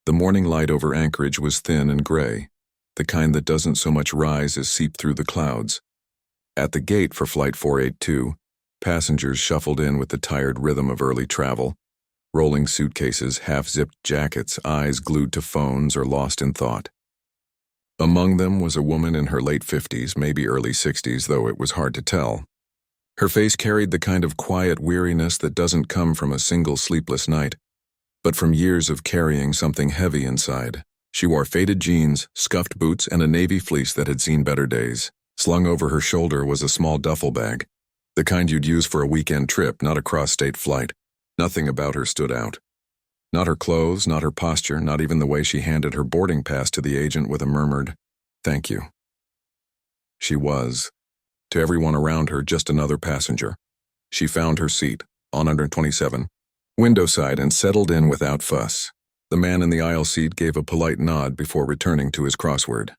The morning light over Anchorage was thin and gray, the kind that doesn't so much rise as seep through the clouds. At the gate for Flight 482, passengers shuffled in with the tired rhythm of early travel, rolling suitcases, half-zipped jackets, eyes glued to phones or lost in thought. Among them was a woman in her late 50s, maybe early 60s, though it was hard to tell. Her face carried the kind of quiet weariness that doesn't come from a single sleepless night, but from years of carrying something heavy inside. She wore faded jeans, scuffed boots, and a navy fleece that had seen better days. Slung over her shoulder was a small duffel bag, the kind you'd use for a weekend trip, not a cross-state flight. Nothing about her stood out. Not her clothes, not her posture, not even the way she handed her boarding pass to the agent with a murmured, "Thank you." She was, to everyone around her, just another passenger. She found her seat, on 127, window side, and settled in without fuss. The man in the aisle seat gave a polite nod before returning to his crossword.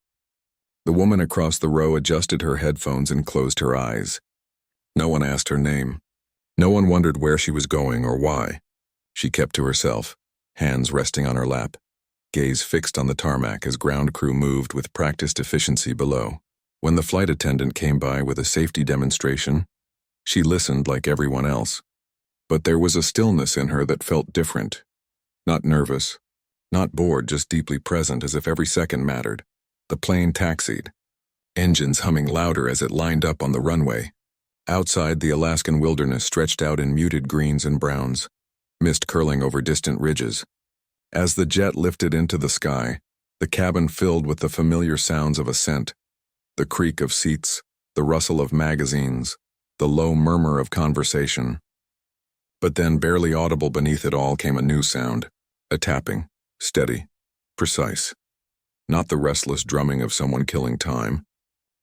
The woman across the row adjusted her headphones and closed her eyes. No one asked her name. No one wondered where she was going or why. She kept to herself, hands resting on her lap, gaze fixed on the tarmac as ground crew moved with practiced efficiency below. When the flight attendant came by with a safety demonstration, she listened like everyone else. But there was a stillness in her that felt different. Not nervous, not bored, just deeply present, as if every second mattered. The plane taxied, engines humming louder as it lined up on the runway. Outside, the Alaskan wilderness stretched out in muted greens and browns, mist curling over distant ridges. As the jet lifted into the sky, the cabin filled with the familiar sounds of ascent, the creak of seats, the rustle of magazines, the low murmur of conversation. But then, barely audible beneath it all, came a new sound, a tapping, steady, precise. Not the restless drumming of someone killing time,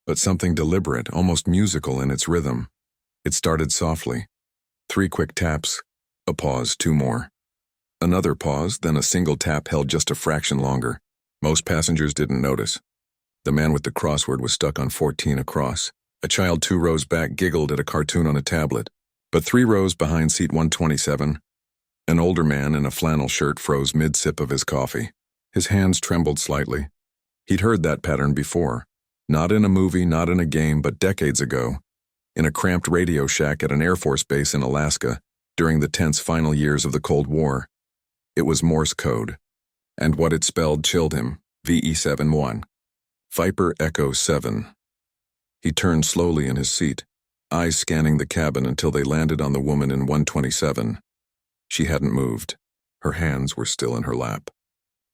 but something deliberate, almost musical in its rhythm. It started softly. 3 quick taps, a pause, 2 more. Another pause, then a single tap held just a fraction longer. Most passengers didn't notice. The man with the crossword was stuck on 14 across. A child 2 rows back giggled at a cartoon on a tablet. But 3 rows behind seat 127, an older man in a flannel shirt froze mid-sip of his coffee. His hands trembled slightly. He'd heard that pattern before. Not in a movie, not in a game, but decades ago, in a cramped radio shack at an Air Force base in Alaska during the tense final years of the Cold War. It was Morse code, and what it spelled chilled him. VE71. Viper Echo 7. He turned slowly in his seat, eyes scanning the cabin until they landed on the woman in 127. She hadn't moved. Her hands were still in her lap.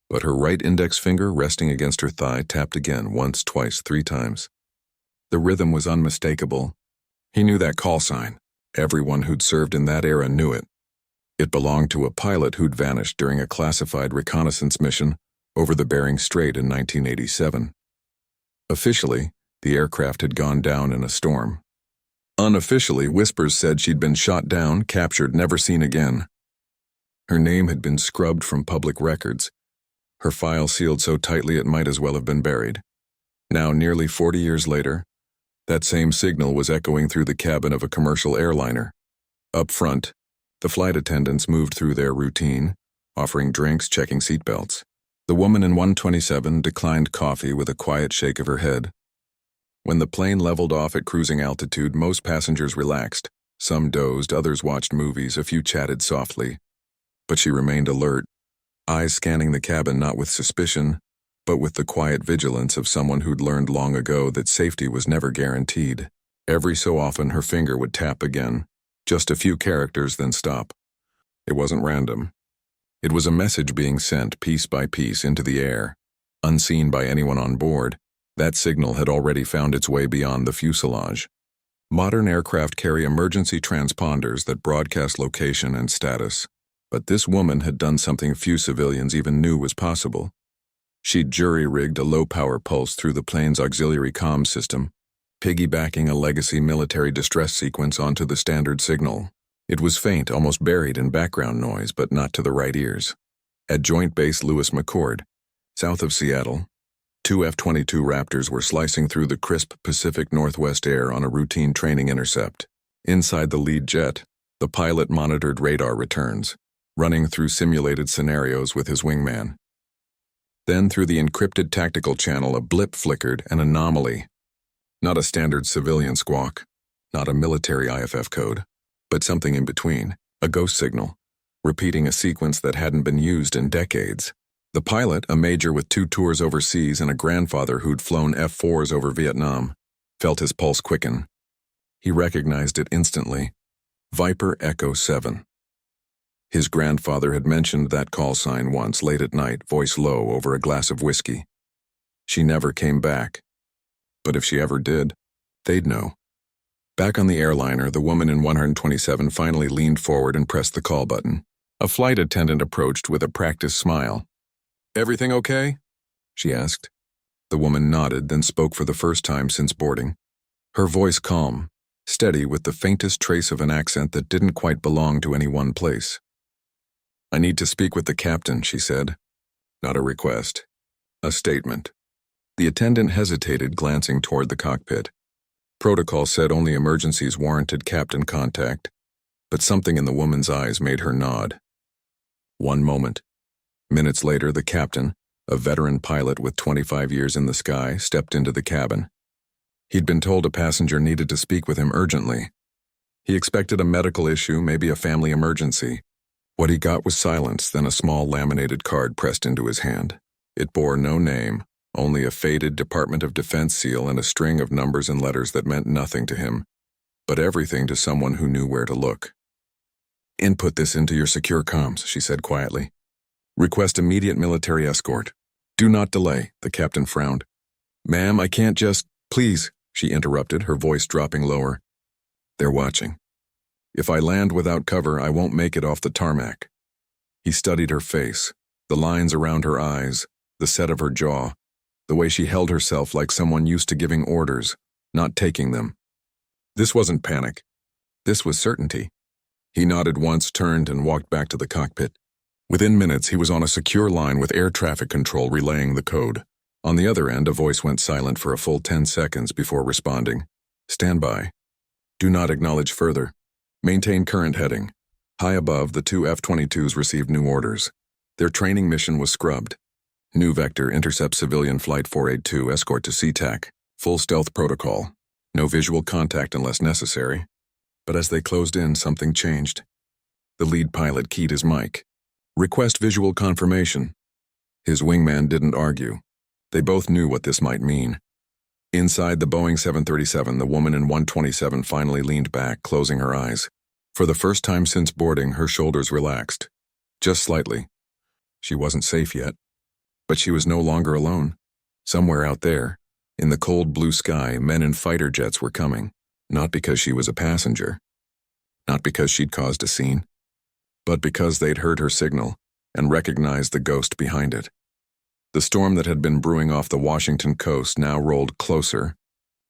But her right index finger, resting against her thigh, tapped again, once, twice, 3 times. The rhythm was unmistakable. He knew that call sign. Everyone who'd served in that era knew it. It belonged to a pilot who'd vanished during a classified reconnaissance mission over the Bering Strait in 1987. Officially, the aircraft had gone down in a storm. Unofficially, whispers said she'd been shot down, captured, never seen again. Her name had been scrubbed from public records, her file sealed so tightly it might as well have been buried. Now, nearly 40 years later, that same signal was echoing through the cabin of a commercial airliner. Up front, the flight attendants moved through their routine, offering drinks, checking seatbelts. The woman in 127 declined coffee with a quiet shake of her head. When the plane leveled off at cruising altitude, most passengers relaxed. Some dozed, others watched movies, a few chatted softly. But she remained alert, eyes scanning the cabin not with suspicion, but with the quiet vigilance of someone who'd learned long ago that safety was never guaranteed. Every so often her finger would tap again, just a few characters, then stop. It wasn't random. It was a message being sent piece by piece into the air, unseen by anyone on board. That signal had already found its way beyond the fuselage. Modern aircraft carry emergency transponders that broadcast location and status. But this woman had done something few civilians even knew was possible. She'd jury-rigged a low-power pulse through the plane's auxiliary comm system, piggybacking a legacy military distress sequence onto the standard signal. It was faint, almost buried in background noise, but not to the right ears. At Joint Base Lewis McChord, south of Seattle, 2 F-22 Raptors were slicing through the crisp Pacific Northwest air on a routine training intercept. Inside the lead jet, the pilot monitored radar returns, running through simulated scenarios with his wingman. Then through the encrypted tactical channel a blip flickered, an anomaly. Not a standard civilian squawk, not a military IFF code, but something in between, a ghost signal, repeating a sequence that hadn't been used in decades. The pilot, a major with 2 tours overseas and a grandfather who'd flown F-4s over Vietnam, felt his pulse quicken. He recognized it instantly. Viper Echo 7. His grandfather had mentioned that call sign once late at night, voice low over a glass of whiskey. She never came back. But if she ever did, they'd know. Back on the airliner, the woman in 127 finally leaned forward and pressed the call button. A flight attendant approached with a practiced smile. "Everything okay?" she asked. The woman nodded, then spoke for the first time since boarding. Her voice calm, steady with the faintest trace of an accent that didn't quite belong to any one place. "I need to speak with the captain," she said. Not a request. A statement. The attendant hesitated, glancing toward the cockpit. Protocol said only emergencies warranted captain contact, but something in the woman's eyes made her nod. One moment. Minutes later, the captain, a veteran pilot with 25 years in the sky, stepped into the cabin. He'd been told a passenger needed to speak with him urgently. He expected a medical issue, maybe a family emergency. What he got was silence, then a small laminated card pressed into his hand. It bore no name, only a faded Department of Defense seal and a string of numbers and letters that meant nothing to him, but everything to someone who knew where to look. "Input this into your secure comms," she said quietly. "Request immediate military escort. Do not delay," the captain frowned. "Ma'am, I can't just—" "Please," she interrupted, her voice dropping lower. "They're watching. If I land without cover, I won't make it off the tarmac." He studied her face, the lines around her eyes, the set of her jaw, the way she held herself like someone used to giving orders, not taking them. This wasn't panic. This was certainty. He nodded once, turned, and walked back to the cockpit. Within minutes, he was on a secure line with air traffic control relaying the code. On the other end, a voice went silent for a full 10 seconds before responding. "Stand by. Do not acknowledge further. Maintain current heading." High above, the 2 F-22s received new orders. Their training mission was scrubbed. New vector, intercept civilian flight 482, escort to SeaTac. Full stealth protocol. No visual contact unless necessary. But as they closed in, something changed. The lead pilot keyed his mic. "Request visual confirmation." His wingman didn't argue. They both knew what this might mean. Inside the Boeing 737, the woman in 127 finally leaned back, closing her eyes. For the first time since boarding, her shoulders relaxed. Just slightly. She wasn't safe yet. But she was no longer alone. Somewhere out there, in the cold blue sky, men in fighter jets were coming. Not because she was a passenger. Not because she'd caused a scene. But because they'd heard her signal and recognized the ghost behind it. The storm that had been brewing off the Washington coast now rolled closer,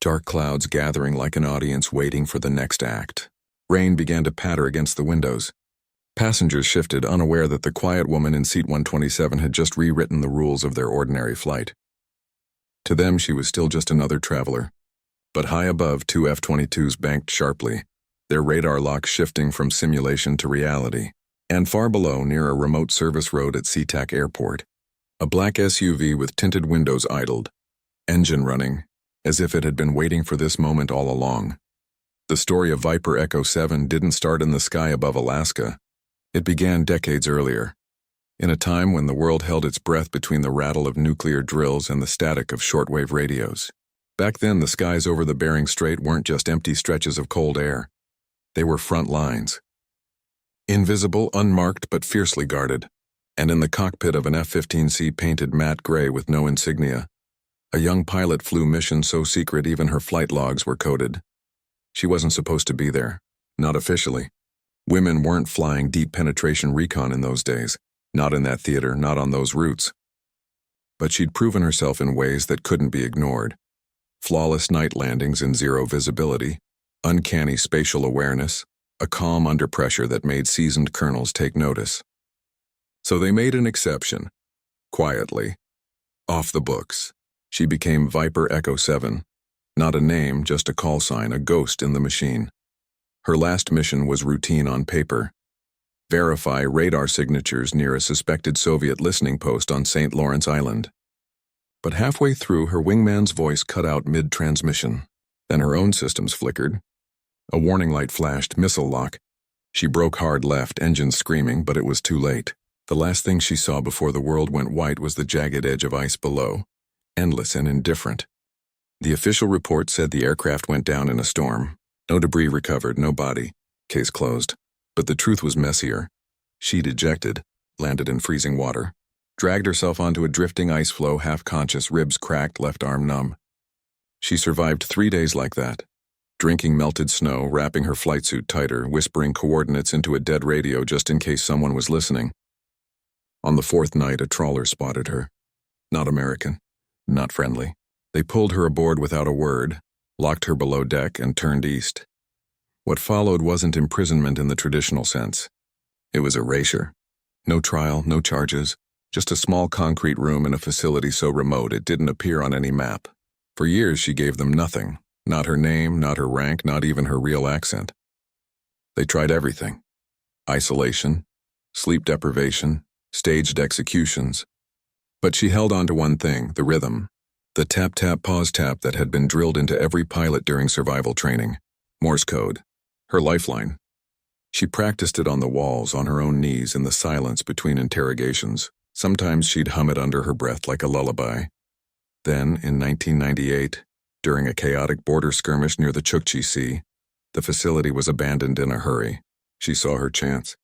dark clouds gathering like an audience waiting for the next act. Rain began to patter against the windows. Passengers shifted, unaware that the quiet woman in seat 127 had just rewritten the rules of their ordinary flight. To them, she was still just another traveler. But high above, 2 F-22s banked sharply, their radar lock shifting from simulation to reality. And far below, near a remote service road at SeaTac Airport, a black SUV with tinted windows idled, engine running, as if it had been waiting for this moment all along. The story of Viper Echo 7 didn't start in the sky above Alaska. It began decades earlier, in a time when the world held its breath between the rattle of nuclear drills and the static of shortwave radios. Back then, the skies over the Bering Strait weren't just empty stretches of cold air. They were front lines. Invisible, unmarked, but fiercely guarded. And in the cockpit of an F-15C painted matte gray with no insignia, a young pilot flew mission so secret even her flight logs were coded. She wasn't supposed to be there, not officially. Women weren't flying deep penetration recon in those days, not in that theater, not on those routes. But she'd proven herself in ways that couldn't be ignored. Flawless night landings in zero visibility, uncanny spatial awareness, a calm under pressure that made seasoned colonels take notice. So they made an exception, quietly, off the books. She became Viper Echo 7, not a name, just a call sign, a ghost in the machine. Her last mission was routine on paper. Verify radar signatures near a suspected Soviet listening post on St. Lawrence Island. But halfway through, her wingman's voice cut out mid-transmission. Then her own systems flickered. A warning light flashed, missile lock. She broke hard left, engine screaming, but it was too late. The last thing she saw before the world went white was the jagged edge of ice below, endless and indifferent. The official report said the aircraft went down in a storm. No debris recovered, no body. Case closed. But the truth was messier. She'd ejected, landed in freezing water, dragged herself onto a drifting ice floe, half-conscious, ribs cracked, left arm numb. She survived 3 days like that, drinking melted snow, wrapping her flight suit tighter, whispering coordinates into a dead radio just in case someone was listening. On the 4th night, a trawler spotted her. Not American, not friendly. They pulled her aboard without a word, locked her below deck, and turned east. What followed wasn't imprisonment in the traditional sense. It was erasure. No trial, no charges, just a small concrete room in a facility so remote it didn't appear on any map. For years she gave them nothing, not her name, not her rank, not even her real accent. They tried everything. Isolation, sleep deprivation, staged executions. But she held on to one thing, the rhythm. The tap-tap, pause-tap that had been drilled into every pilot during survival training. Morse code. Her lifeline. She practiced it on the walls, on her own knees, in the silence between interrogations. Sometimes she'd hum it under her breath like a lullaby. Then, in 1998, during a chaotic border skirmish near the Chukchi Sea, the facility was abandoned in a hurry. She saw her chance,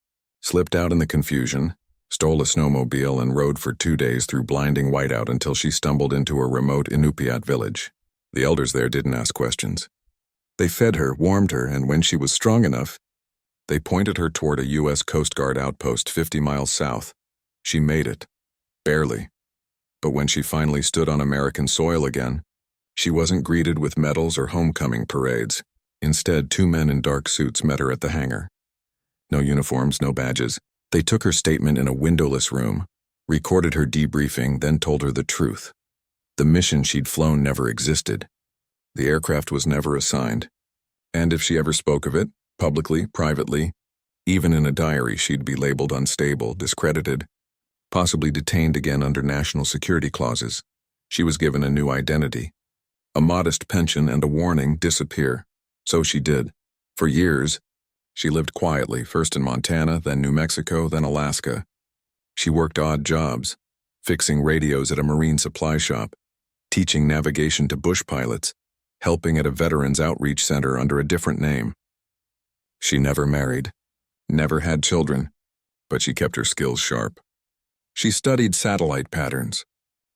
slipped out in the confusion, stole a snowmobile and rode for 2 days through blinding whiteout until she stumbled into a remote Inupiat village. The elders there didn't ask questions. They fed her, warmed her, and when she was strong enough, they pointed her toward a U.S. Coast Guard outpost 50 miles south. She made it. Barely. But when she finally stood on American soil again, she wasn't greeted with medals or homecoming parades. Instead, 2 men in dark suits met her at the hangar. No uniforms, no badges. They took her statement in a windowless room, recorded her debriefing, then told her the truth. The mission she'd flown never existed. The aircraft was never assigned. And if she ever spoke of it, publicly, privately, even in a diary, she'd be labeled unstable, discredited, possibly detained again under national security clauses. She was given a new identity, a modest pension and a warning, disappear. So she did. For years, she lived quietly, first in Montana, then New Mexico, then Alaska. She worked odd jobs, fixing radios at a marine supply shop, teaching navigation to bush pilots, helping at a veterans outreach center under a different name. She never married, never had children, but she kept her skills sharp. She studied satellite patterns,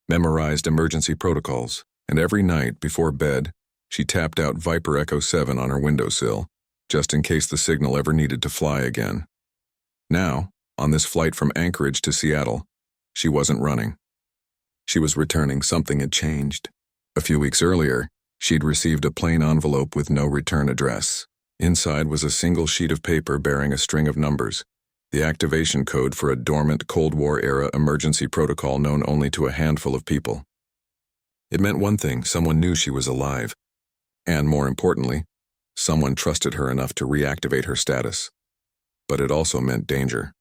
memorized emergency protocols, and every night before bed, she tapped out Viper Echo 7 on her windowsill, just in case the signal ever needed to fly again. Now, on this flight from Anchorage to Seattle, she wasn't running. She was returning. Something had changed. A few weeks earlier, she'd received a plain envelope with no return address. Inside was a single sheet of paper bearing a string of numbers, the activation code for a dormant Cold War-era emergency protocol known only to a handful of people. It meant one thing: someone knew she was alive. And more importantly, someone trusted her enough to reactivate her status. But it also meant danger.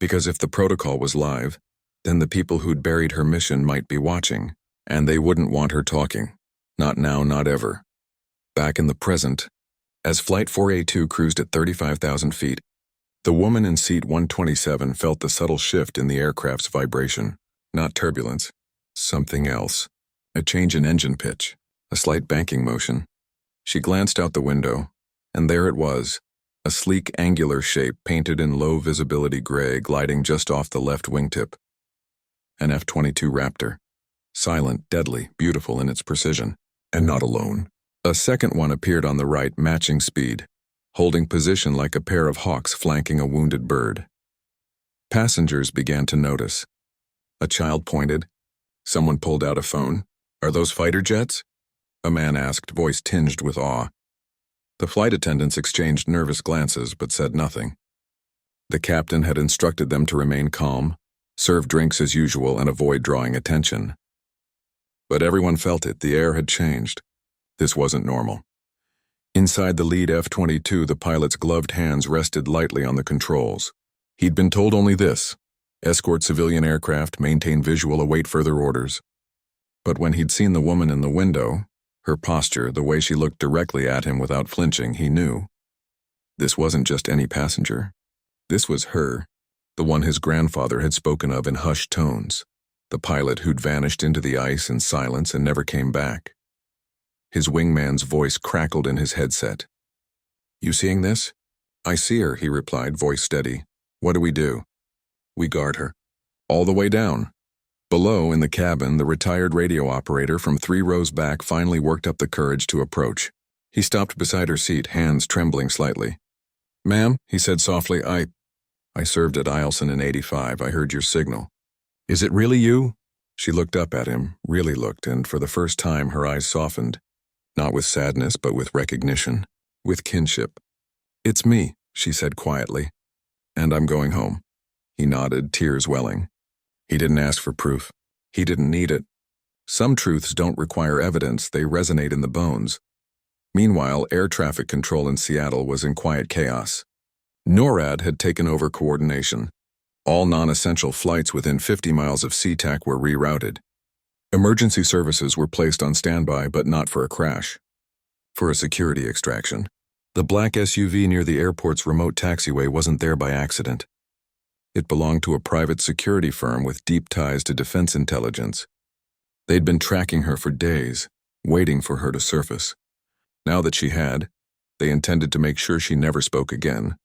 Because if the protocol was live, then the people who'd buried her mission might be watching, and they wouldn't want her talking. Not now, not ever. Back in the present, as Flight 4A2 cruised at 35,000 feet, the woman in seat 127 felt the subtle shift in the aircraft's vibration. Not turbulence, something else. A change in engine pitch, a slight banking motion. She glanced out the window, and there it was, a sleek angular shape painted in low visibility gray gliding just off the left wingtip. An F-22 Raptor, silent, deadly, beautiful in its precision, and not alone. A second one appeared on the right, matching speed, holding position like a pair of hawks flanking a wounded bird. Passengers began to notice. A child pointed. Someone pulled out a phone. "Are those fighter jets?" a man asked, voice tinged with awe. The flight attendants exchanged nervous glances but said nothing. The captain had instructed them to remain calm, serve drinks as usual, and avoid drawing attention. But everyone felt it. The air had changed. This wasn't normal. Inside the lead F-22, the pilot's gloved hands rested lightly on the controls. He'd been told only this: escort civilian aircraft, maintain visual, await further orders. But when he'd seen the woman in the window, her posture, the way she looked directly at him without flinching, he knew. This wasn't just any passenger. This was her, the one his grandfather had spoken of in hushed tones, the pilot who'd vanished into the ice and silence and never came back. His wingman's voice crackled in his headset. "You seeing this?" "I see her," he replied, voice steady. "What do we do?" "We guard her. All the way down." Below, in the cabin, the retired radio operator from 3 rows back finally worked up the courage to approach. He stopped beside her seat, hands trembling slightly. "Ma'am," he said softly, I served at Eielson in '85. I heard your signal." "Is it really you?" She looked up at him, really looked, and for the first time her eyes softened, not with sadness but with recognition, with kinship. "It's me," she said quietly. "And I'm going home." He nodded, tears welling. He didn't ask for proof. He didn't need it. Some truths don't require evidence, they resonate in the bones. Meanwhile, air traffic control in Seattle was in quiet chaos. NORAD had taken over coordination. All non-essential flights within 50 miles of SeaTac were rerouted. Emergency services were placed on standby, but not for a crash. For a security extraction. The black SUV near the airport's remote taxiway wasn't there by accident. It belonged to a private security firm with deep ties to defense intelligence. They'd been tracking her for days, waiting for her to surface. Now that she had, they intended to make sure she never spoke again.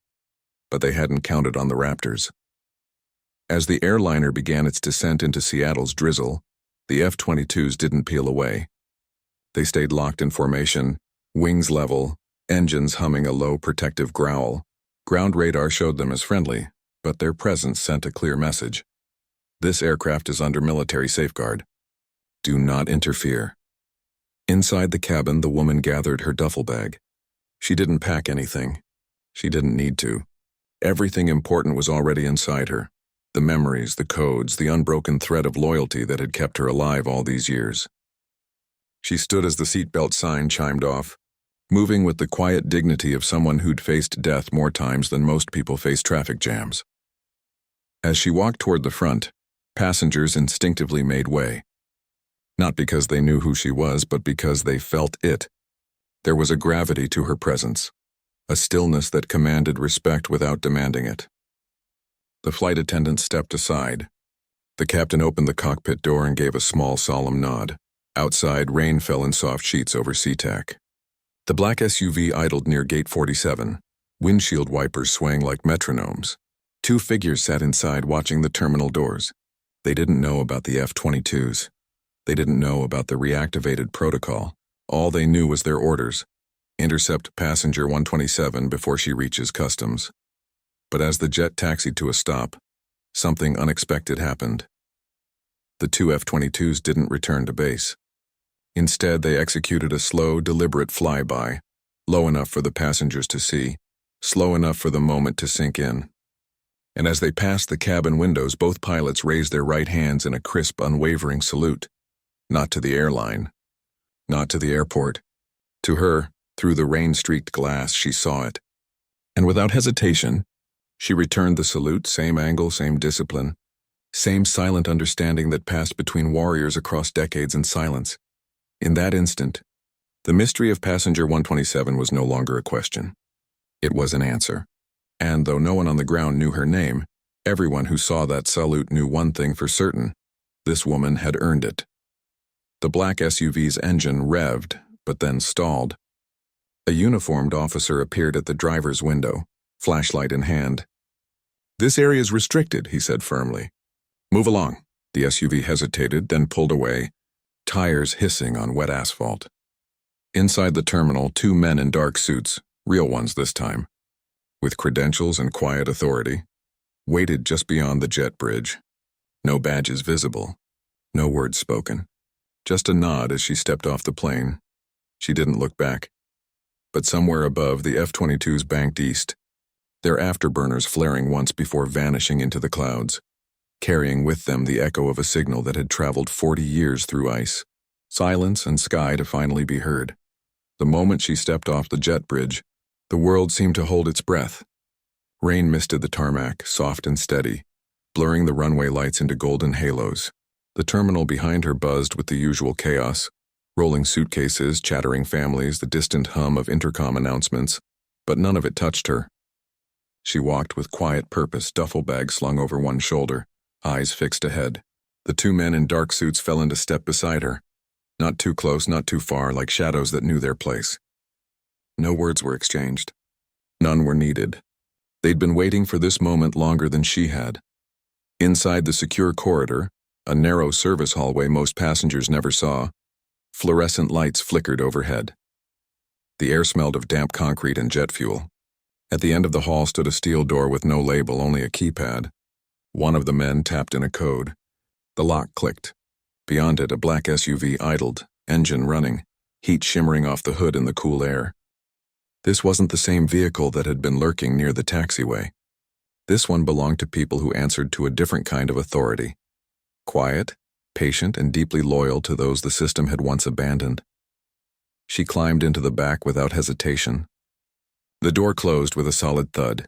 But they hadn't counted on the Raptors. As the airliner began its descent into Seattle's drizzle, the F-22s didn't peel away. They stayed locked in formation, wings level, engines humming a low protective growl. Ground radar showed them as friendly, but their presence sent a clear message. This aircraft is under military safeguard. Do not interfere. Inside the cabin, the woman gathered her duffel bag. She didn't pack anything. She didn't need to. Everything important was already inside her. The memories, the codes, the unbroken thread of loyalty that had kept her alive all these years. She stood as the seatbelt sign chimed off, moving with the quiet dignity of someone who'd faced death more times than most people face traffic jams. As she walked toward the front, passengers instinctively made way. Not because they knew who she was, but because they felt it. There was a gravity to her presence, a stillness that commanded respect without demanding it. The flight attendant stepped aside. The captain opened the cockpit door and gave a small, solemn nod. Outside, rain fell in soft sheets over SeaTac. The black SUV idled near Gate 47, windshield wipers swaying like metronomes. 2 figures sat inside watching the terminal doors. They didn't know about the F-22s. They didn't know about the reactivated protocol. All they knew was their orders. Intercept passenger 127 before she reaches customs. But as the jet taxied to a stop, something unexpected happened. The 2 F-22s didn't return to base. Instead, they executed a slow, deliberate flyby, low enough for the passengers to see, slow enough for the moment to sink in. And as they passed the cabin windows, both pilots raised their right hands in a crisp, unwavering salute. Not to the airline, not to the airport. To her, through the rain-streaked glass, she saw it. And without hesitation, she returned the salute, same angle, same discipline, same silent understanding that passed between warriors across decades in silence. In that instant, the mystery of passenger 127 was no longer a question. It was an answer. And though no one on the ground knew her name, everyone who saw that salute knew one thing for certain: this woman had earned it. The black SUV's engine revved, but then stalled. A uniformed officer appeared at the driver's window, flashlight in hand. "This area is restricted," he said firmly. "Move along." The SUV hesitated, then pulled away, tires hissing on wet asphalt. Inside the terminal, 2 men in dark suits, real ones this time, with credentials and quiet authority, waited just beyond the jet bridge. No badges visible, no words spoken. Just a nod as she stepped off the plane. She didn't look back. But somewhere above, the F-22s banked east, their afterburners flaring once before vanishing into the clouds, carrying with them the echo of a signal that had traveled 40 years through ice, silence and sky to finally be heard. The moment she stepped off the jet bridge, the world seemed to hold its breath. Rain misted the tarmac, soft and steady, blurring the runway lights into golden halos. The terminal behind her buzzed with the usual chaos, rolling suitcases, chattering families, the distant hum of intercom announcements, but none of it touched her. She walked with quiet purpose, duffel bag slung over one shoulder, eyes fixed ahead. The two men in dark suits fell into step beside her. Not too close, not too far, like shadows that knew their place. No words were exchanged. None were needed. They'd been waiting for this moment longer than she had. Inside the secure corridor, a narrow service hallway most passengers never saw, fluorescent lights flickered overhead. The air smelled of damp concrete and jet fuel. At the end of the hall stood a steel door with no label, only a keypad. One of the men tapped in a code. The lock clicked. Beyond it, a black SUV idled, engine running, heat shimmering off the hood in the cool air. This wasn't the same vehicle that had been lurking near the taxiway. This one belonged to people who answered to a different kind of authority. Quiet, patient, and deeply loyal to those the system had once abandoned. She climbed into the back without hesitation. The door closed with a solid thud,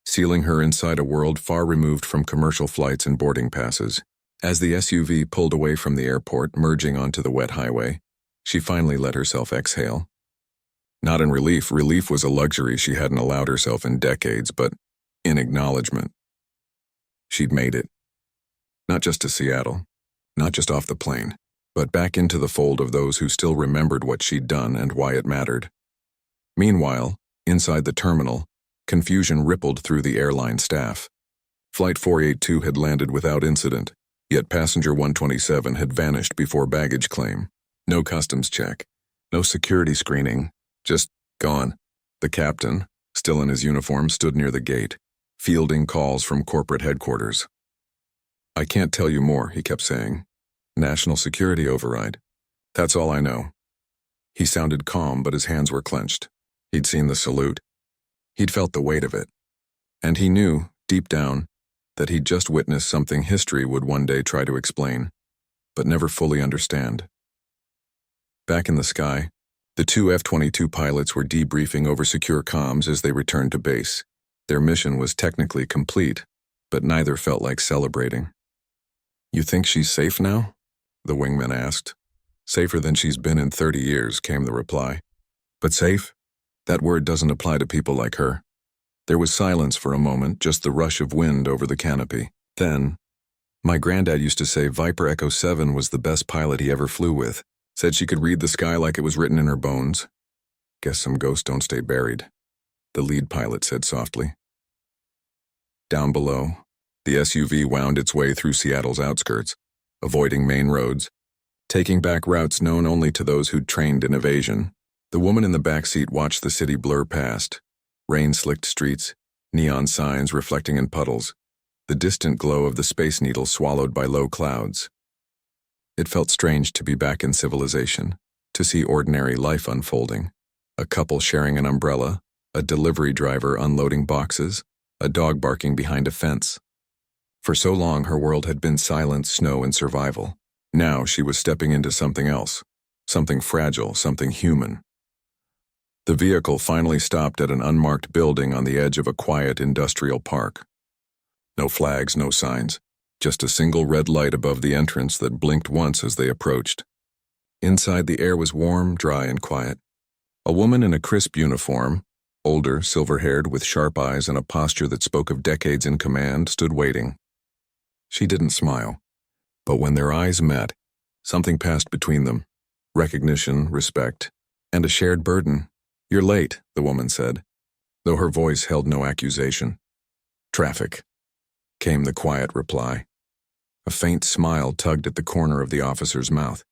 sealing her inside a world far removed from commercial flights and boarding passes. As the SUV pulled away from the airport, merging onto the wet highway, she finally let herself exhale. Not in relief. Relief was a luxury she hadn't allowed herself in decades, but in acknowledgement. She'd made it. Not just to Seattle, not just off the plane, but back into the fold of those who still remembered what she'd done and why it mattered. Meanwhile, inside the terminal, confusion rippled through the airline staff. Flight 482 had landed without incident, yet passenger 127 had vanished before baggage claim. No customs check, no security screening, just gone. The captain, still in his uniform, stood near the gate, fielding calls from corporate headquarters. "I can't tell you more," he kept saying. "National security override. That's all I know." He sounded calm, but his hands were clenched. He'd seen the salute. He'd felt the weight of it. And he knew, deep down, that he'd just witnessed something history would one day try to explain, but never fully understand. Back in the sky, the two F-22 pilots were debriefing over secure comms as they returned to base. Their mission was technically complete, but neither felt like celebrating. "You think she's safe now?" the wingman asked. "Safer than she's been in 30 years, came the reply. "But safe? That word doesn't apply to people like her." There was silence for a moment, just the rush of wind over the canopy. Then, "My granddad used to say Viper Echo 7 was the best pilot he ever flew with. Said she could read the sky like it was written in her bones." "Guess some ghosts don't stay buried," the lead pilot said softly. Down below, the SUV wound its way through Seattle's outskirts, avoiding main roads, taking back routes known only to those who'd trained in evasion. The woman in the back seat watched the city blur past, rain-slicked streets, neon signs reflecting in puddles, the distant glow of the Space Needle swallowed by low clouds. It felt strange to be back in civilization, to see ordinary life unfolding. A couple sharing an umbrella, a delivery driver unloading boxes, a dog barking behind a fence. For so long her world had been silence, snow, and survival. Now she was stepping into something else, something fragile, something human. The vehicle finally stopped at an unmarked building on the edge of a quiet industrial park. No flags, no signs, just a single red light above the entrance that blinked once as they approached. Inside, the air was warm, dry, and quiet. A woman in a crisp uniform, older, silver-haired, with sharp eyes and a posture that spoke of decades in command, stood waiting. She didn't smile, but when their eyes met, something passed between them. Recognition, respect, and a shared burden. "You're late," the woman said, though her voice held no accusation. "Traffic," came the quiet reply. A faint smile tugged at the corner of the officer's mouth.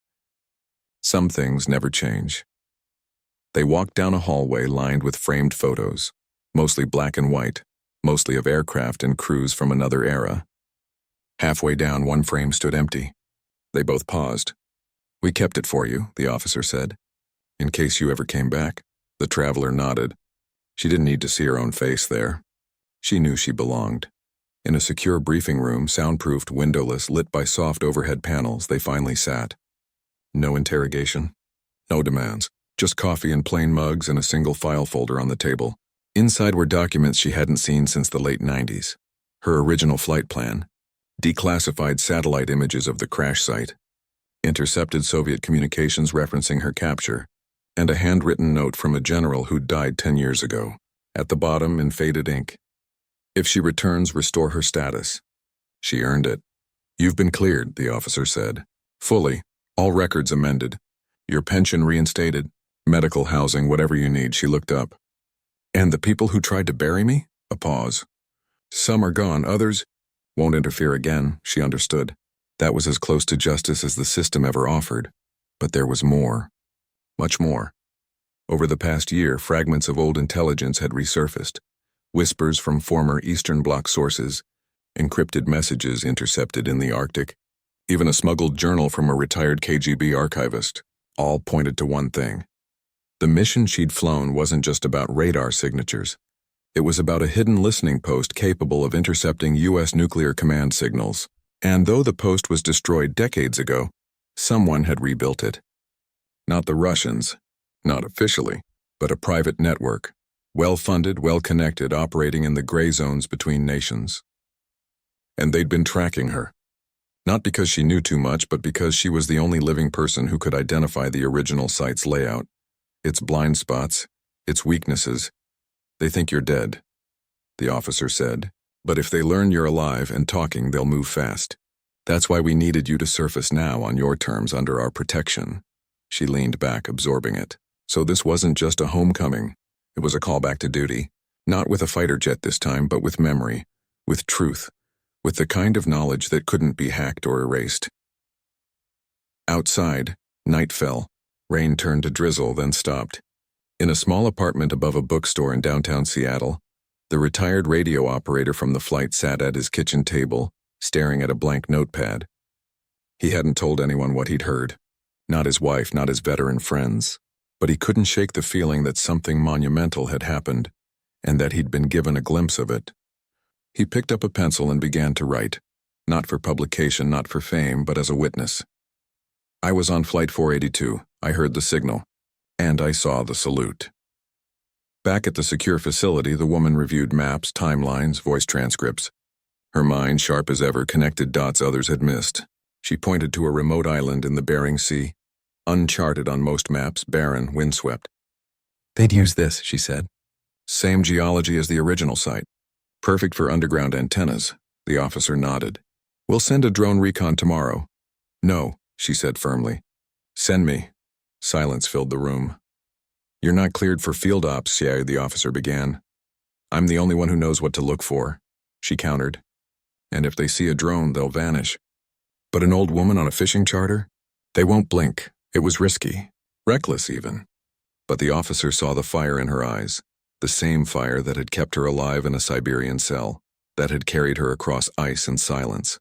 Some things never change. They walked down a hallway lined with framed photos, mostly black and white, mostly of aircraft and crews from another era. Halfway down, one frame stood empty. They both paused. "We kept it for you," the officer said, "in case you ever came back." The traveler nodded. She didn't need to see her own face there. She knew she belonged. In a secure briefing room, soundproofed, windowless, lit by soft overhead panels, they finally sat. No interrogation, no demands, just coffee in plain mugs and a single file folder on the table. Inside were documents she hadn't seen since the late 90s. Her original flight plan, declassified satellite images of the crash site, intercepted Soviet communications referencing her capture, and a handwritten note from a general who'd died 10 years ago. At the bottom, in faded ink, "If she returns, restore her status." She earned it. "You've been cleared," the officer said. "Fully. All records amended. Your pension reinstated. Medical, housing, whatever you need." She looked up. "And the people who tried to bury me?" A pause. "Some are gone, others won't interfere again." She understood. That was as close to justice as the system ever offered. But there was more. Much more. Over the past year, fragments of old intelligence had resurfaced. Whispers from former Eastern Bloc sources, encrypted messages intercepted in the Arctic, even a smuggled journal from a retired KGB archivist, all pointed to one thing. The mission she'd flown wasn't just about radar signatures. It was about a hidden listening post capable of intercepting U.S. nuclear command signals. And though the post was destroyed decades ago, someone had rebuilt it. Not the Russians, not officially, but a private network, well-funded, well-connected, operating in the gray zones between nations. And they'd been tracking her. Not because she knew too much, but because she was the only living person who could identify the original site's layout, its blind spots, its weaknesses. "They think you're dead," the officer said. "But if they learn you're alive and talking, they'll move fast. That's why we needed you to surface now on your terms under our protection." She leaned back, absorbing it. So this wasn't just a homecoming. It was a callback to duty. Not with a fighter jet this time, but with memory, with truth, with the kind of knowledge that couldn't be hacked or erased. Outside, night fell. Rain turned to drizzle, then stopped. In a small apartment above a bookstore in downtown Seattle, the retired radio operator from the flight sat at his kitchen table, staring at a blank notepad. He hadn't told anyone what he'd heard. Not his wife, not his veteran friends. But he couldn't shake the feeling that something monumental had happened, and that he'd been given a glimpse of it. He picked up a pencil and began to write, not for publication, not for fame, but as a witness. "I was on Flight 482. I heard the signal. And I saw the salute." Back at the secure facility, the woman reviewed maps, timelines, voice transcripts. Her mind, sharp as ever, connected dots others had missed. She pointed to a remote island in the Bering Sea, uncharted on most maps, barren, windswept. "They'd use this," she said. "Same geology as the original site. Perfect for underground antennas." The officer nodded. "We'll send a drone recon tomorrow." "No," she said firmly. "Send me." Silence filled the room. "You're not cleared for field ops," the officer began. "I'm the only one who knows what to look for," she countered. "And if they see a drone, they'll vanish. But an old woman on a fishing charter? They won't blink. It was risky. Reckless, even." But the officer saw the fire in her eyes, the same fire that had kept her alive in a Siberian cell, that had carried her across ice and silence.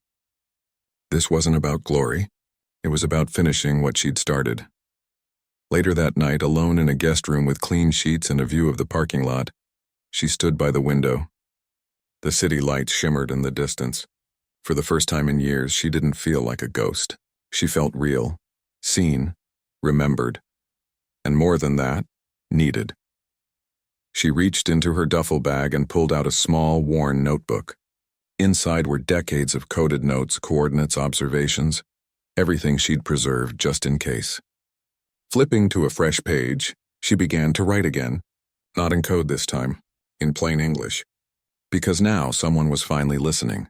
This wasn't about glory. It was about finishing what she'd started. Later that night, alone in a guest room with clean sheets and a view of the parking lot, she stood by the window. The city lights shimmered in the distance. For the first time in years, she didn't feel like a ghost. She felt real, seen, remembered, and more than that, needed. She reached into her duffel bag and pulled out a small, worn notebook. Inside were decades of coded notes, coordinates, observations, everything she'd preserved just in case. Flipping to a fresh page, she began to write again, not in code this time, in plain English, because now someone was finally listening.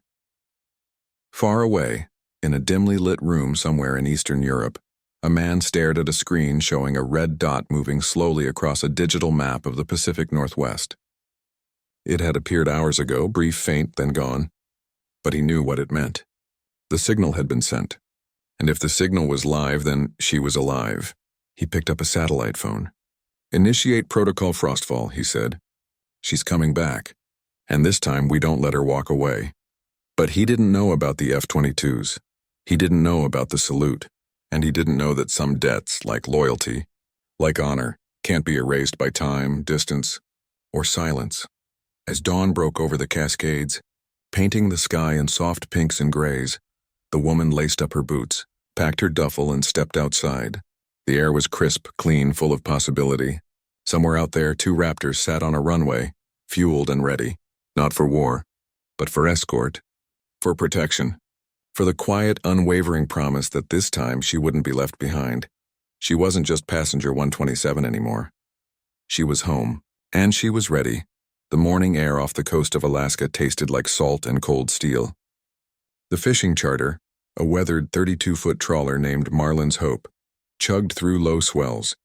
Far away, in a dimly lit room somewhere in Eastern Europe, a man stared at a screen showing a red dot moving slowly across a digital map of the Pacific Northwest. It had appeared hours ago, brief, faint, then gone. But he knew what it meant. The signal had been sent. And if the signal was live, then she was alive. He picked up a satellite phone. "Initiate Protocol Frostfall," he said. "She's coming back. And this time we don't let her walk away." But he didn't know about the F-22s. He didn't know about the salute. And he didn't know that some debts, like loyalty, like honor, can't be erased by time, distance, or silence. As dawn broke over the Cascades, painting the sky in soft pinks and grays, the woman laced up her boots, packed her duffel, and stepped outside. The air was crisp, clean, full of possibility. Somewhere out there, 2 Raptors sat on a runway, fueled and ready, not for war, but for escort, for protection. for the quiet, unwavering promise that this time she wouldn't be left behind. She wasn't just passenger 127 anymore. She was home, and she was ready. The morning air off the coast of Alaska tasted like salt and cold steel. The fishing charter, a weathered 32-foot trawler named Marlin's Hope, chugged through low swells,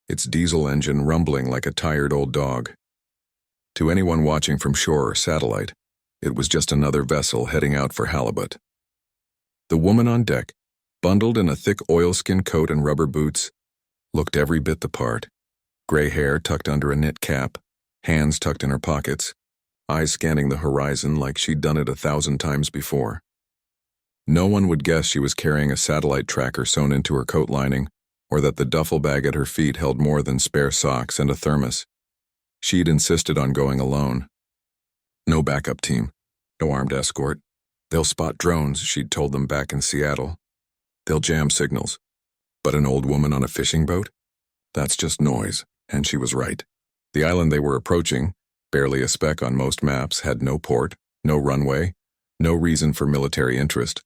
its diesel engine rumbling like a tired old dog. To anyone watching from shore or satellite, it was just another vessel heading out for halibut. The woman on deck, bundled in a thick oilskin coat and rubber boots, looked every bit the part. Gray hair tucked under a knit cap, hands tucked in her pockets, eyes scanning the horizon like she'd done it 1,000 times before. No one would guess she was carrying a satellite tracker sewn into her coat lining, or that the duffel bag at her feet held more than spare socks and a thermos. She'd insisted on going alone. No backup team, no armed escort. They'll spot drones, she'd told them back in Seattle. They'll jam signals. But an old woman on a fishing boat? That's just noise, and she was right. The island they were approaching, barely a speck on most maps, had no port, no runway, no reason for military interest.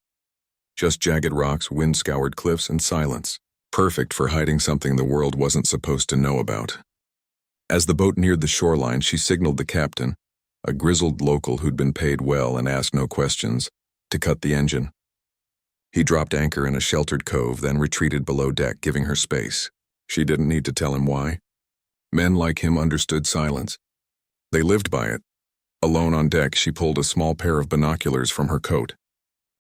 Just jagged rocks, wind-scoured cliffs, and silence. Perfect for hiding something the world wasn't supposed to know about. As the boat neared the shoreline, she signaled the captain, a grizzled local who'd been paid well and asked no questions, to cut the engine. He dropped anchor in a sheltered cove, then retreated below deck, giving her space. She didn't need to tell him why. Men like him understood silence. They lived by it. Alone on deck, she pulled a small pair of binoculars from her coat.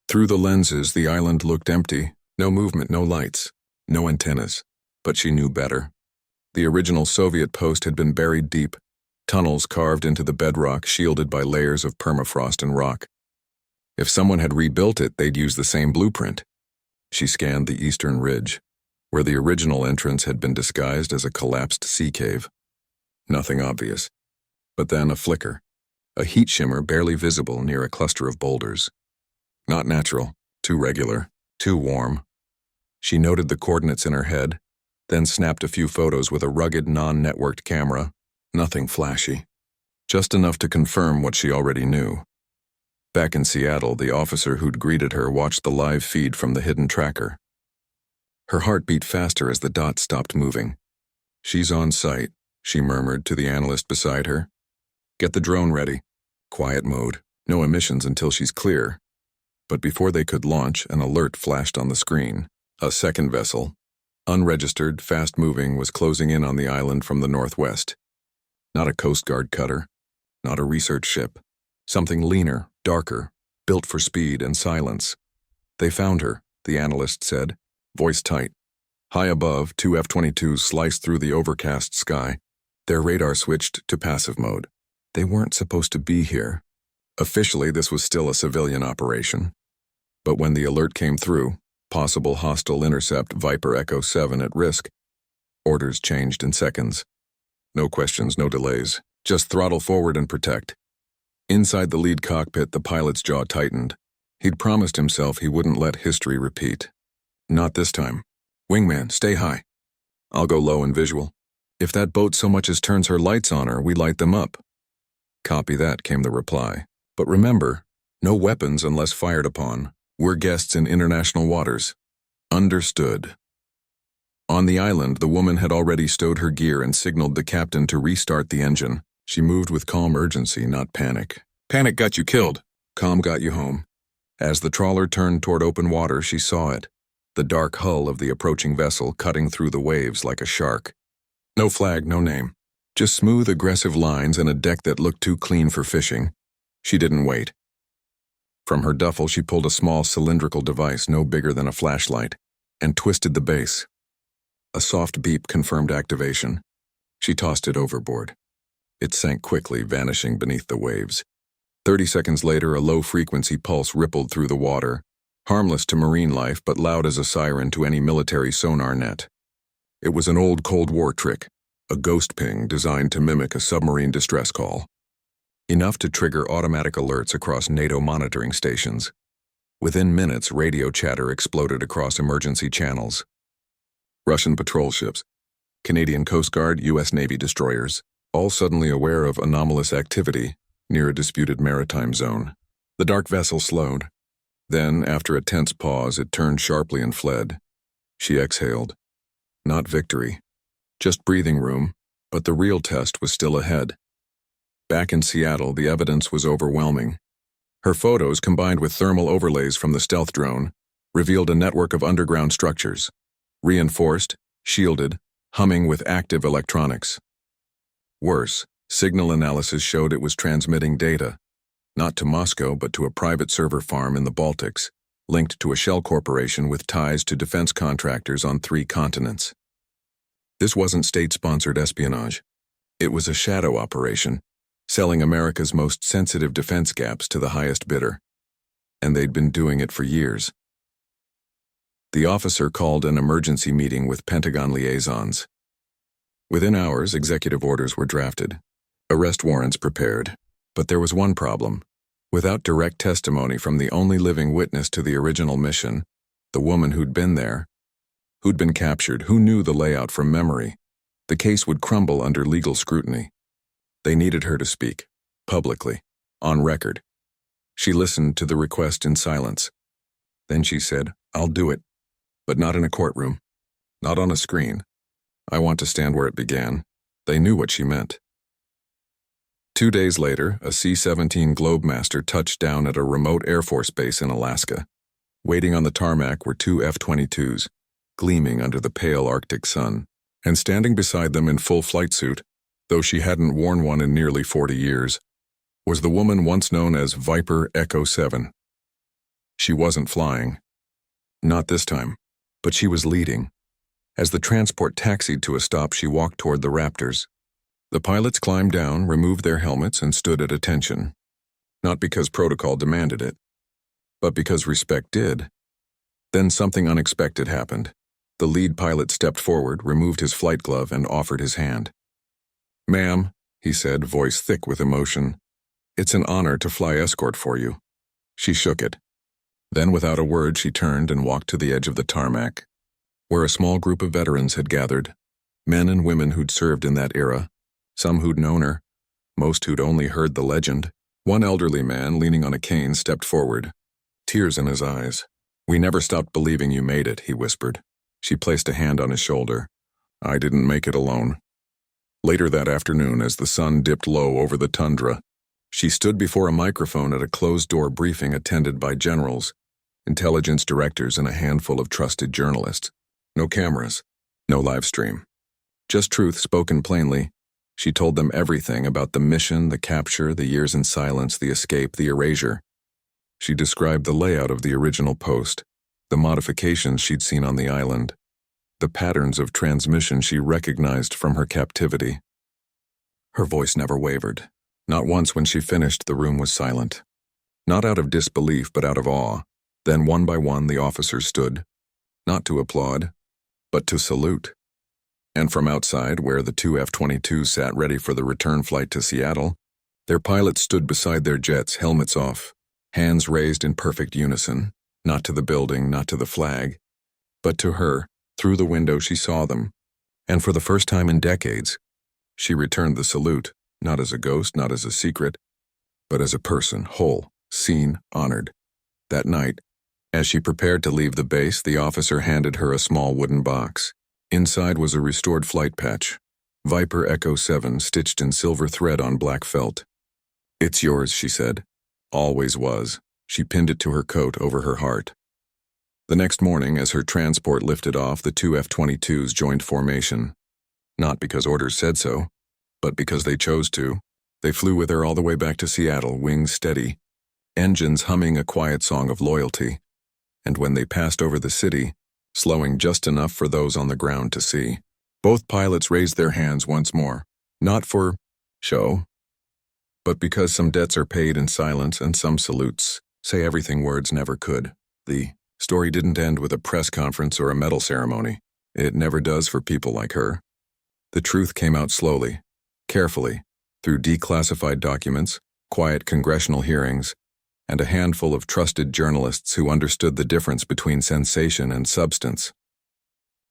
Through the lenses, the island looked empty. No movement, no lights, no antennas. But she knew better. The original Soviet post had been buried deep, tunnels carved into the bedrock, shielded by layers of permafrost and rock. If someone had rebuilt it, they'd use the same blueprint. She scanned the eastern ridge, where the original entrance had been disguised as a collapsed sea cave. Nothing obvious. But then a flicker, a heat shimmer barely visible near a cluster of boulders. Not natural, too regular, too warm. She noted the coordinates in her head, then snapped a few photos with a rugged, non-networked camera. Nothing flashy. Just enough to confirm what she already knew. Back in Seattle, the officer who'd greeted her watched the live feed from the hidden tracker. Her heart beat faster as the dots stopped moving. "She's on site," she murmured to the analyst beside her. "Get the drone ready. Quiet mode. No emissions until she's clear." But before they could launch, an alert flashed on the screen. A second vessel, unregistered, fast-moving, was closing in on the island from the northwest. Not a Coast Guard cutter, not a research ship. Something leaner, darker, built for speed and silence. "They found her," the analyst said, voice tight. High above, 2 F-22s sliced through the overcast sky. Their radar switched to passive mode. They weren't supposed to be here. Officially, this was still a civilian operation. But when the alert came through, possible hostile intercept, Viper Echo 7 at risk, orders changed in seconds. No questions, no delays. Just throttle forward and protect. Inside the lead cockpit, the pilot's jaw tightened. He'd promised himself he wouldn't let history repeat. Not this time. "Wingman, stay high. I'll go low and visual. If that boat so much as turns her lights on her, we light them up." "Copy that," came the reply. "But remember, no weapons unless fired upon. We're guests in international waters." "Understood." On the island, the woman had already stowed her gear and signaled the captain to restart the engine. She moved with calm urgency, not panic. "Panic got you killed. Calm got you home." As the trawler turned toward open water, she saw it. The dark hull of the approaching vessel cutting through the waves like a shark. No flag, no name. Just smooth, aggressive lines and a deck that looked too clean for fishing. She didn't wait. From her duffel, she pulled a small cylindrical device no bigger than a flashlight and twisted the base. A soft beep confirmed activation. She tossed it overboard. It sank quickly, vanishing beneath the waves. 30 seconds later, a low-frequency pulse rippled through the water, harmless to marine life but loud as a siren to any military sonar net. It was an old Cold War trick, a ghost ping designed to mimic a submarine distress call. Enough to trigger automatic alerts across NATO monitoring stations. Within minutes, radio chatter exploded across emergency channels. Russian patrol ships, Canadian Coast Guard, U.S. Navy destroyers, all suddenly aware of anomalous activity near a disputed maritime zone. The dark vessel slowed. Then, after a tense pause, it turned sharply and fled. She exhaled. Not victory. Just breathing room, but the real test was still ahead. Back in Seattle, the evidence was overwhelming. Her photos, combined with thermal overlays from the stealth drone, revealed a network of underground structures, reinforced, shielded, humming with active electronics. Worse, signal analysis showed it was transmitting data, not to Moscow but to a private server farm in the Baltics, linked to a shell corporation with ties to defense contractors on 3 continents. This wasn't state-sponsored espionage. It was a shadow operation, selling America's most sensitive defense gaps to the highest bidder. And they'd been doing it for years. The officer called an emergency meeting with Pentagon liaisons. Within hours, executive orders were drafted, arrest warrants prepared. But there was one problem. Without direct testimony from the only living witness to the original mission, the woman who'd been there, who'd been captured, who knew the layout from memory, the case would crumble under legal scrutiny. They needed her to speak, publicly, on record. She listened to the request in silence. Then she said, "I'll do it, but not in a courtroom, not on a screen. I want to stand where it began." They knew what she meant. 2 days later, a C-17 Globemaster touched down at a remote Air Force base in Alaska. Waiting on the tarmac were 2 F-22s, gleaming under the pale Arctic sun, and standing beside them in full flight suit, though she hadn't worn one in nearly 40 years, was the woman once known as Viper Echo 7. She wasn't flying. Not this time, but she was leading. As the transport taxied to a stop, she walked toward the Raptors. The pilots climbed down, removed their helmets, and stood at attention. Not because protocol demanded it, but because respect did. Then something unexpected happened. The lead pilot stepped forward, removed his flight glove, and offered his hand. "Ma'am," he said, voice thick with emotion, "it's an honor to fly escort for you." She shook it. Then, without a word, she turned and walked to the edge of the tarmac, where a small group of veterans had gathered, men and women who'd served in that era, some who'd known her, most who'd only heard the legend. One elderly man, leaning on a cane, stepped forward, tears in his eyes. "We never stopped believing you made it," he whispered. She placed a hand on his shoulder. "I didn't make it alone." Later that afternoon, as the sun dipped low over the tundra, she stood before a microphone at a closed-door briefing attended by generals, intelligence directors, and a handful of trusted journalists. No cameras, no live stream. Just truth spoken plainly. She told them everything about the mission, the capture, the years in silence, the escape, the erasure. She described the layout of the original post, the modifications she'd seen on the island, the patterns of transmission she recognized from her captivity. Her voice never wavered. Not once when she finished, the room was silent. Not out of disbelief, but out of awe. Then one by one the officers stood, not to applaud, but to salute. And from outside, where the 2 F-22s sat ready for the return flight to Seattle, their pilots stood beside their jets, helmets off, hands raised in perfect unison, not to the building, not to the flag, but to her. Through the window she saw them, and for the first time in decades, she returned the salute, not as a ghost, not as a secret, but as a person, whole, seen, honored. That night, as she prepared to leave the base, the officer handed her a small wooden box. Inside was a restored flight patch, Viper Echo 7 stitched in silver thread on black felt. "It's yours," she said. Always was. She pinned it to her coat over her heart. The next morning, as her transport lifted off, the 2 F-22s joined formation. Not because orders said so, but because they chose to. They flew with her all the way back to Seattle, wings steady, engines humming a quiet song of loyalty. And when they passed over the city, slowing just enough for those on the ground to see, both pilots raised their hands once more, not for show, but because some debts are paid in silence and some salutes say everything words never could. The story didn't end with a press conference or a medal ceremony. It never does for people like her. The truth came out slowly, carefully, through declassified documents, quiet congressional hearings, and a handful of trusted journalists who understood the difference between sensation and substance.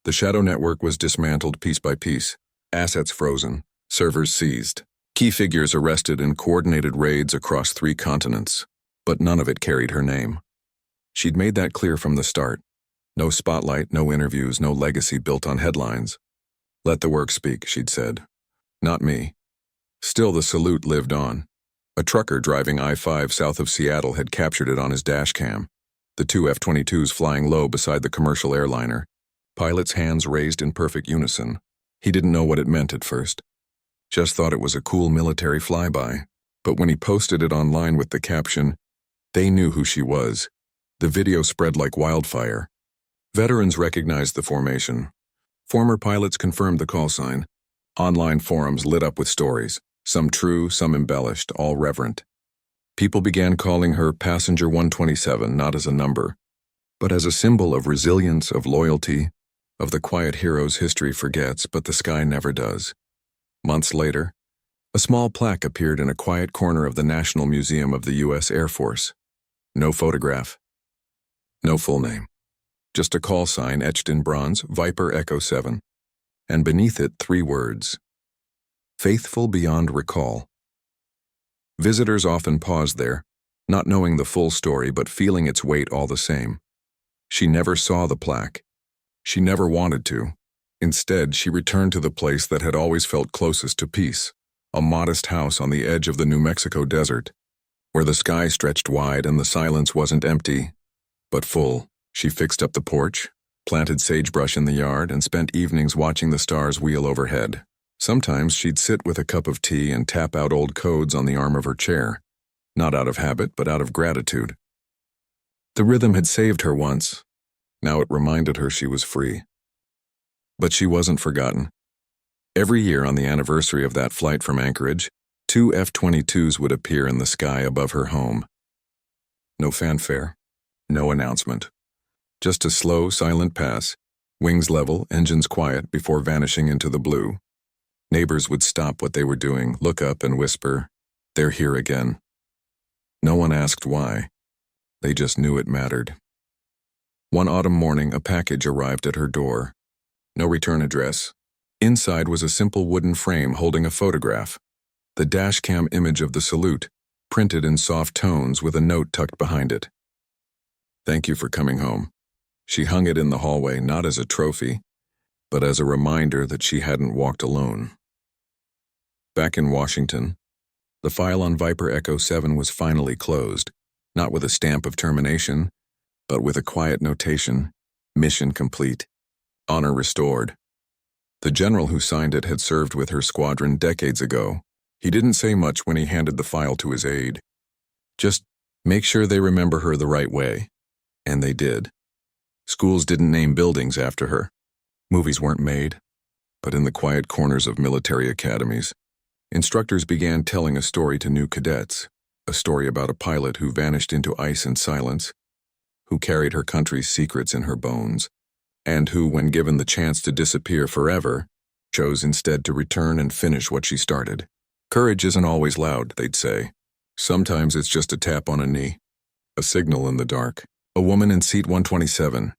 The shadow network was dismantled piece by piece, assets frozen, servers seized, key figures arrested in coordinated raids across 3 continents, but none of it carried her name. She'd made that clear from the start. No spotlight, no interviews, no legacy built on headlines. Let the work speak, she'd said. Not me. Still, the salute lived on. A trucker driving I-5 south of Seattle had captured it on his dash cam. The two F-22s flying low beside the commercial airliner. Pilot's hands raised in perfect unison. He didn't know what it meant at first. Just thought it was a cool military flyby. But when he posted it online with the caption, "They knew who she was," the video spread like wildfire. Veterans recognized the formation. Former pilots confirmed the call sign. Online forums lit up with stories, some true, some embellished, all reverent. People began calling her Passenger 127 not as a number, but as a symbol of resilience, of loyalty, of the quiet heroes history forgets but the sky never does. Months later, a small plaque appeared in a quiet corner of the National Museum of the U.S. Air Force. No photograph. No full name. Just a call sign etched in bronze, Viper Echo 7. And beneath it 3 words. Faithful beyond recall. Visitors often paused there, not knowing the full story but feeling its weight all the same. She never saw the plaque. She never wanted to. Instead, she returned to the place that had always felt closest to peace, a modest house on the edge of the New Mexico desert, where the sky stretched wide and the silence wasn't empty, but full. She fixed up the porch, planted sagebrush in the yard, and spent evenings watching the stars wheel overhead. Sometimes she'd sit with a cup of tea and tap out old codes on the arm of her chair, not out of habit but out of gratitude. The rhythm had saved her once. Now it reminded her she was free. But she wasn't forgotten. Every year on the anniversary of that flight from Anchorage, 2 F-22s would appear in the sky above her home. No fanfare, no announcement. Just a slow, silent pass, wings level, engines quiet before vanishing into the blue. Neighbors would stop what they were doing, look up and whisper, "They're here again." No one asked why. They just knew it mattered. One autumn morning, a package arrived at her door. No return address. Inside was a simple wooden frame holding a photograph. The dashcam image of the salute, printed in soft tones with a note tucked behind it. "Thank you for coming home." She hung it in the hallway not as a trophy, but as a reminder that she hadn't walked alone. Back in Washington, the file on Viper Echo 7 was finally closed, not with a stamp of termination, but with a quiet notation, "Mission complete. Honor restored." The general who signed it had served with her squadron decades ago. He didn't say much when he handed the file to his aide. Just make sure they remember her the right way. And they did. Schools didn't name buildings after her. Movies weren't made. But in the quiet corners of military academies, instructors began telling a story to new cadets, a story about a pilot who vanished into ice and silence, who carried her country's secrets in her bones, and who, when given the chance to disappear forever, chose instead to return and finish what she started. Courage isn't always loud, they'd say. Sometimes it's just a tap on a knee, a signal in the dark. A woman in seat 127.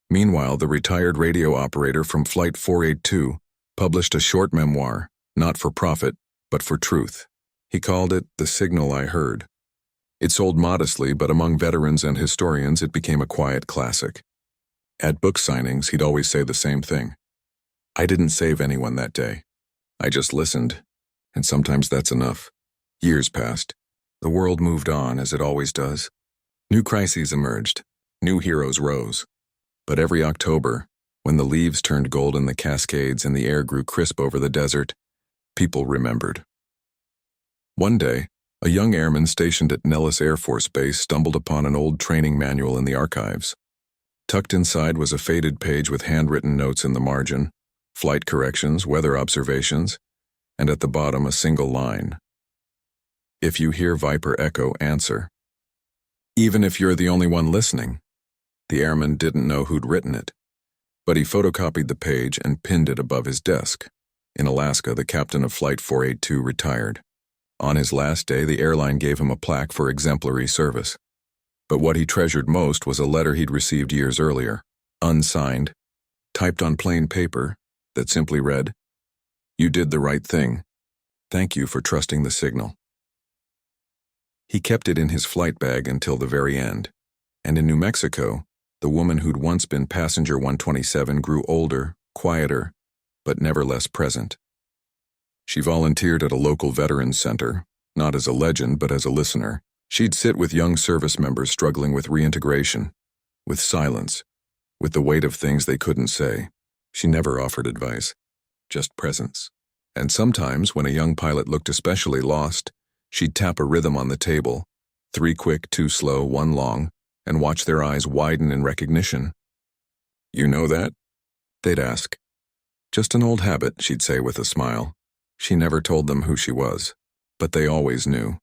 Meanwhile, the retired radio operator from Flight 482 published a short memoir, not for profit, but for truth. He called it The Signal I Heard. It sold modestly, but among veterans and historians it became a quiet classic. At book signings, he'd always say the same thing. "I didn't save anyone that day. I just listened, and sometimes that's enough." Years passed. The world moved on, as it always does. New crises emerged. New heroes rose. But every October, when the leaves turned gold in the Cascades and the air grew crisp over the desert, people remembered. One day, a young airman stationed at Nellis Air Force Base stumbled upon an old training manual in the archives. Tucked inside was a faded page with handwritten notes in the margin, flight corrections, weather observations, and at the bottom a single line. "If you hear Viper Echo, answer. Even if you're the only one listening." The airman didn't know who'd written it, but he photocopied the page and pinned it above his desk. In Alaska, the captain of Flight 482 retired. On his last day, the airline gave him a plaque for exemplary service. But what he treasured most was a letter he'd received years earlier, unsigned, typed on plain paper, that simply read, "You did the right thing. Thank you for trusting the signal." He kept it in his flight bag until the very end. And in New Mexico, the woman who'd once been passenger 127 grew older, quieter, but never less present. She volunteered at a local veterans center, not as a legend but as a listener. She'd sit with young service members struggling with reintegration, with silence, with the weight of things they couldn't say. She never offered advice, just presence. And sometimes, when a young pilot looked especially lost, she'd tap a rhythm on the table, 3 quick, 2 slow, 1 long, and watch their eyes widen in recognition. "You know that?" they'd ask. "Just an old habit," she'd say with a smile. She never told them who she was, but they always knew.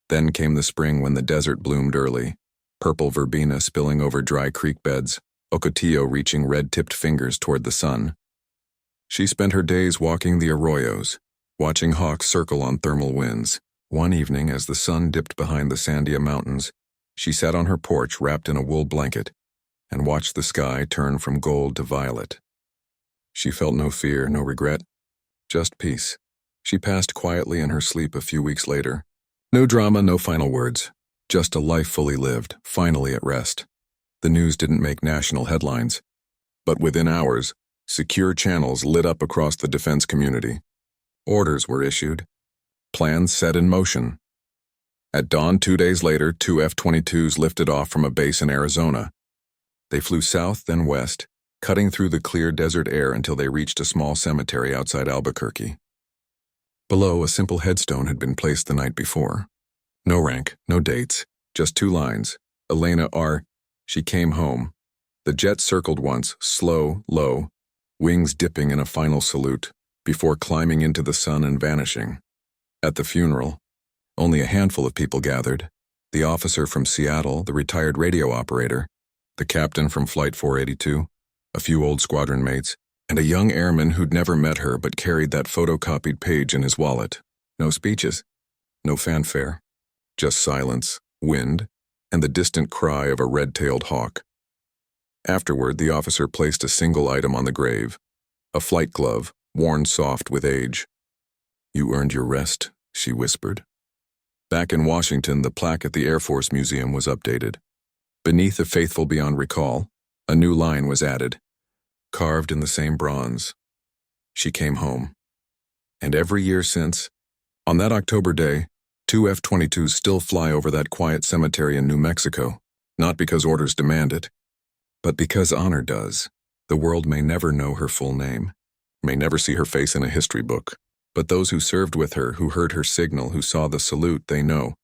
Then came the spring when the desert bloomed early, purple verbena spilling over dry creek beds, ocotillo reaching red-tipped fingers toward the sun. She spent her days walking the arroyos, watching hawks circle on thermal winds. One evening, as the sun dipped behind the Sandia Mountains, she sat on her porch wrapped in a wool blanket and watched the sky turn from gold to violet. She felt no fear, no regret, just peace. She passed quietly in her sleep a few weeks later. No drama, no final words, just a life fully lived, finally at rest. The news didn't make national headlines, but within hours, secure channels lit up across the defense community. Orders were issued, plans set in motion. At dawn 2 days later, 2 F-22s lifted off from a base in Arizona. They flew south, then west, cutting through the clear desert air until they reached a small cemetery outside Albuquerque. Below, a simple headstone had been placed the night before. No rank, no dates, just 2 lines. Elena R. She came home. The jet circled once, slow, low, wings dipping in a final salute, before climbing into the sun and vanishing. At the funeral, only a handful of people gathered. The officer from Seattle, the retired radio operator, the captain from Flight 482, a few old squadron mates, and a young airman who'd never met her but carried that photocopied page in his wallet. No speeches, no fanfare, just silence, wind, and the distant cry of a red-tailed hawk. Afterward, the officer placed a single item on the grave, a flight glove, worn soft with age. "You earned your rest," she whispered. Back in Washington, the plaque at the Air Force Museum was updated. Beneath the faithful beyond recall, a new line was added, carved in the same bronze. She came home. And every year since, on that October day, 2 F-22s still fly over that quiet cemetery in New Mexico, not because orders demand it, but because honor does. The world may never know her full name, may never see her face in a history book, but those who served with her, who heard her signal, who saw the salute, they know.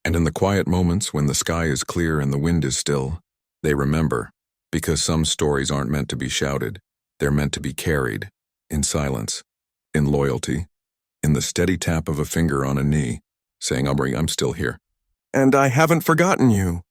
And in the quiet moments when the sky is clear and the wind is still, they remember, because some stories aren't meant to be shouted, they're meant to be carried, in silence, in loyalty, in the steady tap of a finger on a knee, saying, "I'm still here. And I haven't forgotten you."